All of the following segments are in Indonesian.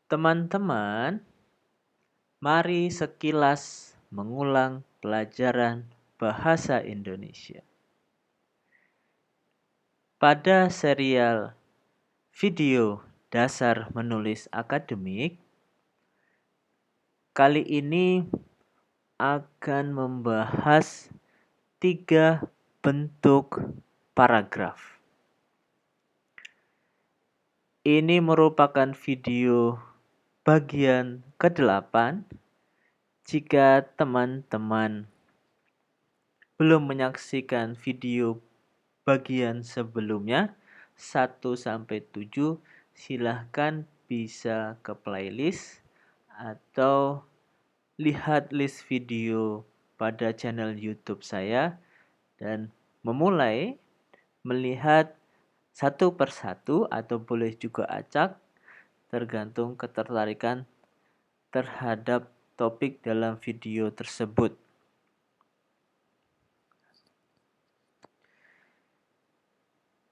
Teman-teman, mari sekilas mengulang pelajaran bahasa Indonesia. Pada serial video dasar menulis akademik, kali ini akan membahas 3 bentuk paragraf. Ini merupakan video bagian ke-8. Jika teman-teman belum menyaksikan video bagian sebelumnya 1-7, silahkan bisa ke playlist atau lihat list video pada channel YouTube saya dan memulai melihat satu persatu atau boleh juga acak tergantung ketertarikan terhadap topik dalam video tersebut.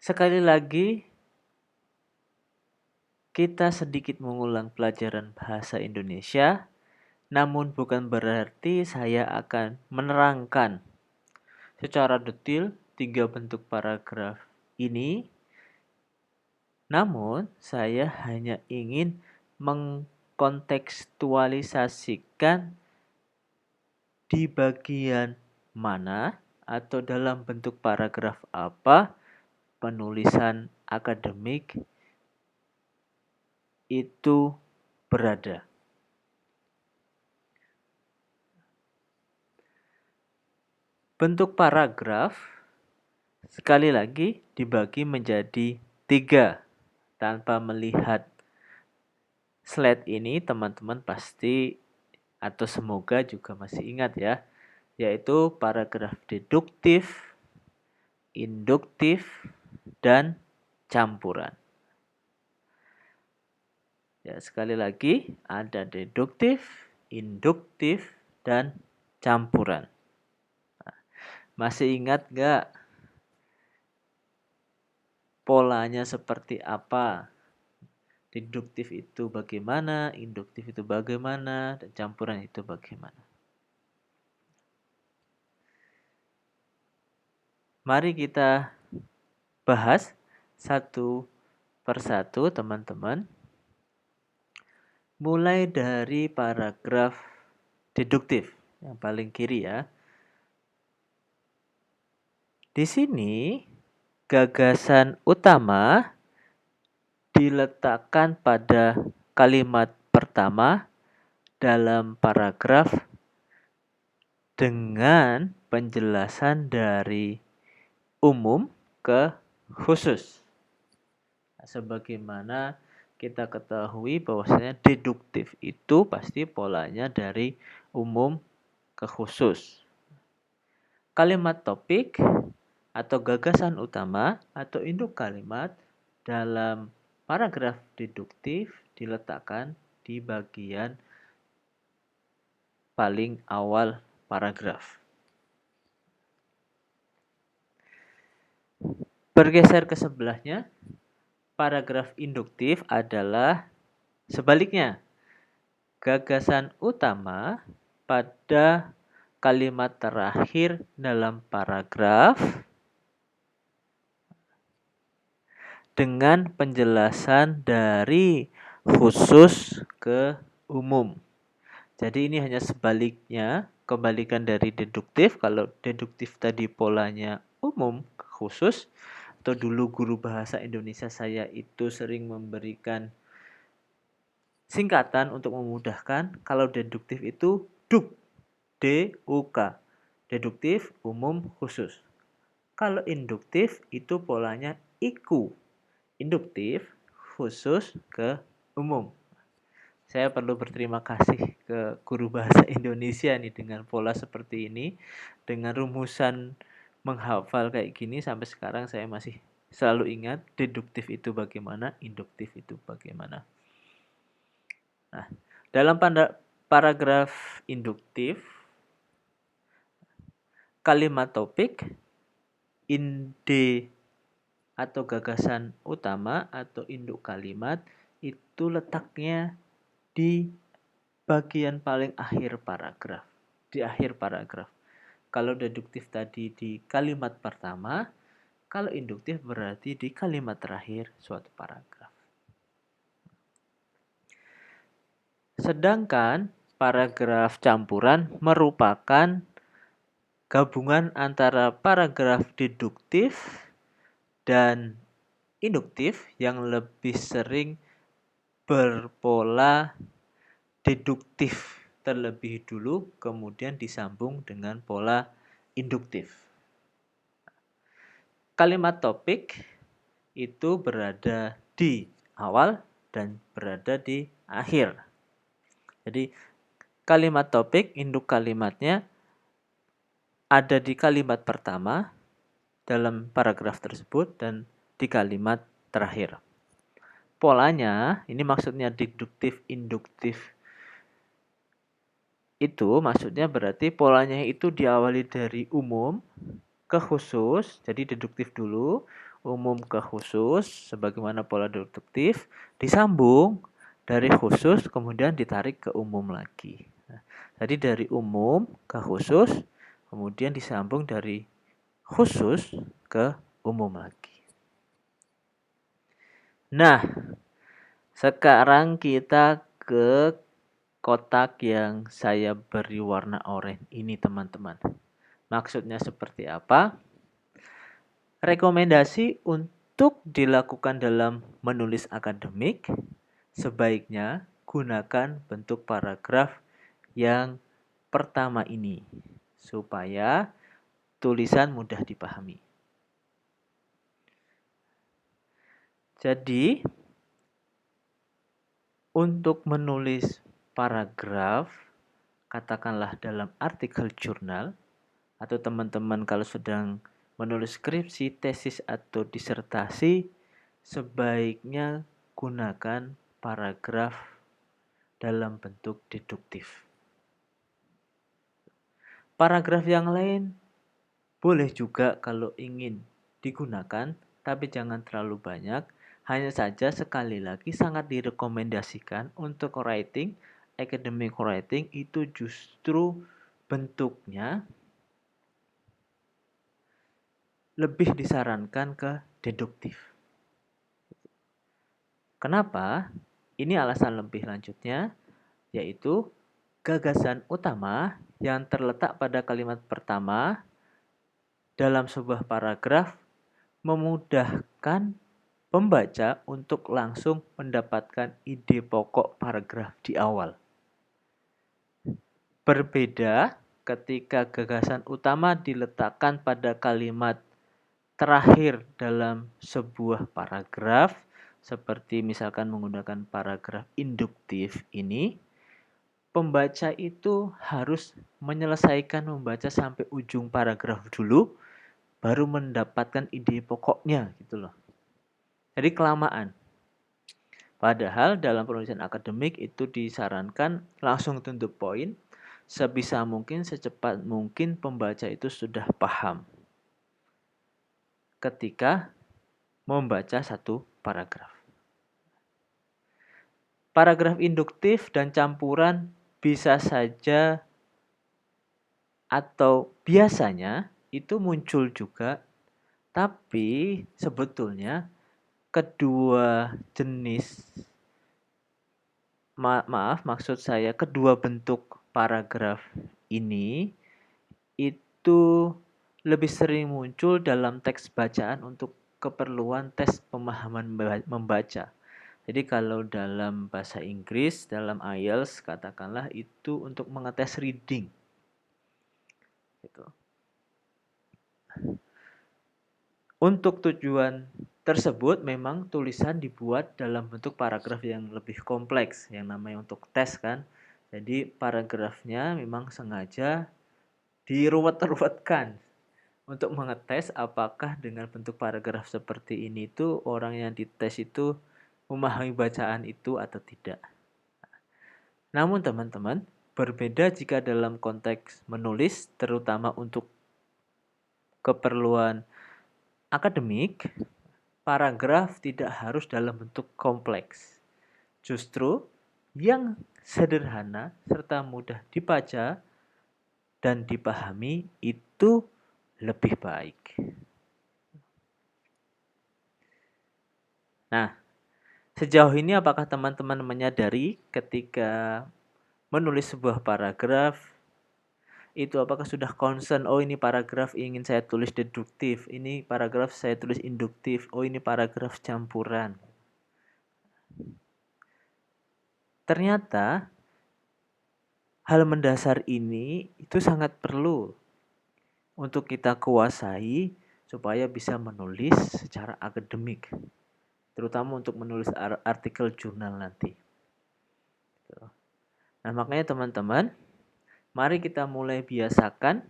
Sekali lagi, kita sedikit mengulang pelajaran bahasa Indonesia, namun bukan berarti saya akan menerangkan secara detail 3 bentuk paragraf ini. Namun, saya hanya ingin mengkontekstualisasikan di bagian mana atau dalam bentuk paragraf apa penulisan akademik itu berada. Bentuk paragraf sekali lagi dibagi menjadi 3. Tanpa melihat slide ini, teman-teman pasti atau semoga juga masih ingat ya, yaitu paragraf deduktif, induktif, dan campuran. Ya, sekali lagi ada deduktif, induktif, dan campuran. Masih ingat gak polanya seperti apa? Deduktif itu bagaimana, induktif itu bagaimana, dan campuran itu bagaimana? Mari kita bahas satu persatu, teman-teman. Mulai dari paragraf deduktif yang paling kiri ya. Di sini gagasan utama diletakkan pada kalimat pertama dalam paragraf dengan penjelasan dari umum ke khusus. Sebagaimana kita ketahui bahwasanya deduktif itu pasti polanya dari umum ke khusus. Kalimat topik atau gagasan utama atau induk kalimat dalam paragraf deduktif diletakkan di bagian paling awal paragraf. Bergeser ke sebelahnya, paragraf induktif adalah sebaliknya. Gagasan utama pada kalimat terakhir dalam paragraf dengan penjelasan dari khusus ke umum. Jadi ini hanya sebaliknya, kebalikan dari deduktif. Kalau deduktif tadi polanya umum ke khusus, atau dulu guru bahasa Indonesia saya itu sering memberikan singkatan untuk memudahkan. Kalau deduktif itu DUK, D-U-K, deduktif umum khusus. Kalau induktif itu polanya IKU, induktif khusus ke umum. Saya perlu berterima kasih ke guru bahasa Indonesia nih dengan pola seperti ini, dengan rumusan menghafal kayak gini sampai sekarang saya masih selalu ingat deduktif itu bagaimana, induktif itu bagaimana. Nah, dalam paragraf induktif, kalimat topik, ide atau gagasan utama atau induk kalimat itu letaknya di bagian paling akhir paragraf, di akhir paragraf. Kalau deduktif tadi di kalimat pertama, kalau induktif berarti di kalimat terakhir suatu paragraf. Sedangkan paragraf campuran merupakan gabungan antara paragraf deduktif dan induktif yang lebih sering berpola deduktif terlebih dulu, kemudian disambung dengan pola induktif. Kalimat topik itu berada di awal dan berada di akhir. Jadi kalimat topik, induk kalimatnya ada di kalimat pertama dalam paragraf tersebut dan di kalimat terakhir. Polanya, ini maksudnya deduktif, induktif. Itu maksudnya berarti polanya itu diawali dari umum ke khusus, jadi deduktif dulu, umum ke khusus, sebagaimana pola deduktif, disambung dari khusus, kemudian ditarik ke umum lagi. Nah, jadi dari umum ke khusus, kemudian disambung dari khusus ke umum lagi. Nah, sekarang kita ke kotak yang saya beri warna oranye ini, teman-teman. Maksudnya seperti apa? Rekomendasi untuk dilakukan dalam menulis akademik, sebaiknya gunakan bentuk paragraf yang pertama ini, supaya tulisan mudah dipahami. Jadi, untuk menulis paragraf, katakanlah dalam artikel jurnal, atau teman-teman kalau sedang menulis skripsi, tesis, atau disertasi, sebaiknya gunakan paragraf dalam bentuk deduktif. Paragraf yang lain boleh juga kalau ingin digunakan, tapi jangan terlalu banyak. Hanya saja sekali lagi sangat direkomendasikan untuk writing, academic writing itu justru bentuknya lebih disarankan ke deduktif. Kenapa? Ini alasan lebih lanjutnya, yaitu gagasan utama yang terletak pada kalimat pertama dalam sebuah paragraf memudahkan pembaca untuk langsung mendapatkan ide pokok paragraf di awal. Berbeda ketika gagasan utama diletakkan pada kalimat terakhir dalam sebuah paragraf, seperti misalkan menggunakan paragraf induktif ini, pembaca itu harus menyelesaikan membaca sampai ujung paragraf dulu, baru mendapatkan ide pokoknya gitu loh. Jadi kelamaan. Padahal dalam penulisan akademik itu disarankan langsung to the point, sebisa mungkin, secepat mungkin pembaca itu sudah paham ketika membaca satu paragraf. Paragraf induktif dan campuran bisa saja atau biasanya itu muncul juga, tapi sebetulnya kedua jenis, maksud saya kedua bentuk paragraf ini itu lebih sering muncul dalam teks bacaan untuk keperluan tes pemahaman membaca. Jadi kalau dalam bahasa Inggris, dalam IELTS katakanlah itu untuk mengetes reading. Gitu. Untuk tujuan tersebut memang tulisan dibuat dalam bentuk paragraf yang lebih kompleks, yang namanya untuk tes kan. Jadi paragrafnya memang sengaja diruwet-ruwetkan untuk mengetes apakah dengan bentuk paragraf seperti ini tuh orang yang dites itu memahami bacaan itu atau tidak. Namun teman-teman, berbeda jika dalam konteks menulis, terutama untuk keperluan akademik, paragraf tidak harus dalam bentuk kompleks. Justru yang sederhana serta mudah dibaca dan dipahami itu lebih baik. Nah, sejauh ini apakah teman-teman menyadari ketika menulis sebuah paragraf itu apakah sudah concern, oh ini paragraf ingin saya tulis deduktif, ini paragraf saya tulis induktif, oh ini paragraf campuran. Ternyata hal mendasar ini itu sangat perlu untuk kita kuasai supaya bisa menulis secara akademik, terutama untuk menulis artikel jurnal nanti. Nah, makanya teman-teman, mari kita mulai biasakan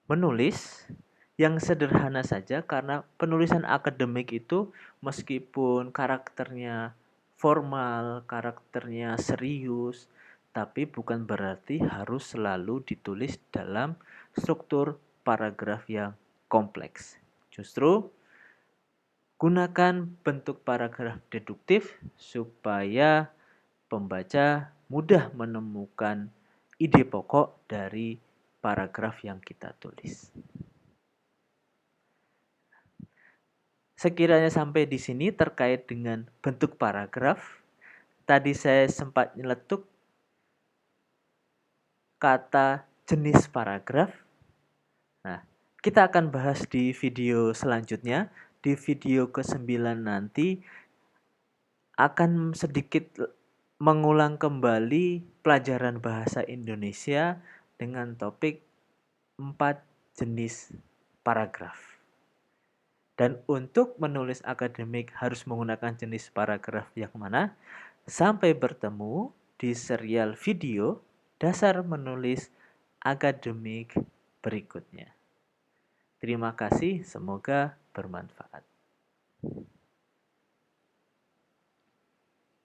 menulis yang sederhana saja, karena penulisan akademik itu meskipun karakternya formal, karakternya serius, tapi bukan berarti harus selalu ditulis dalam struktur paragraf yang kompleks. Justru gunakan bentuk paragraf deduktif supaya pembaca mudah menemukan ide pokok dari paragraf yang kita tulis. Sekiranya sampai di sini terkait dengan bentuk paragraf, tadi saya sempat nyeletuk kata jenis paragraf. Nah, kita akan bahas di video selanjutnya. Di video ke-9 nanti akan sedikit mengulang kembali pelajaran bahasa Indonesia dengan topik 4 jenis paragraf. Dan untuk menulis akademik harus menggunakan jenis paragraf yang mana? Sampai bertemu di serial video dasar menulis akademik berikutnya. Terima kasih, semoga bermanfaat.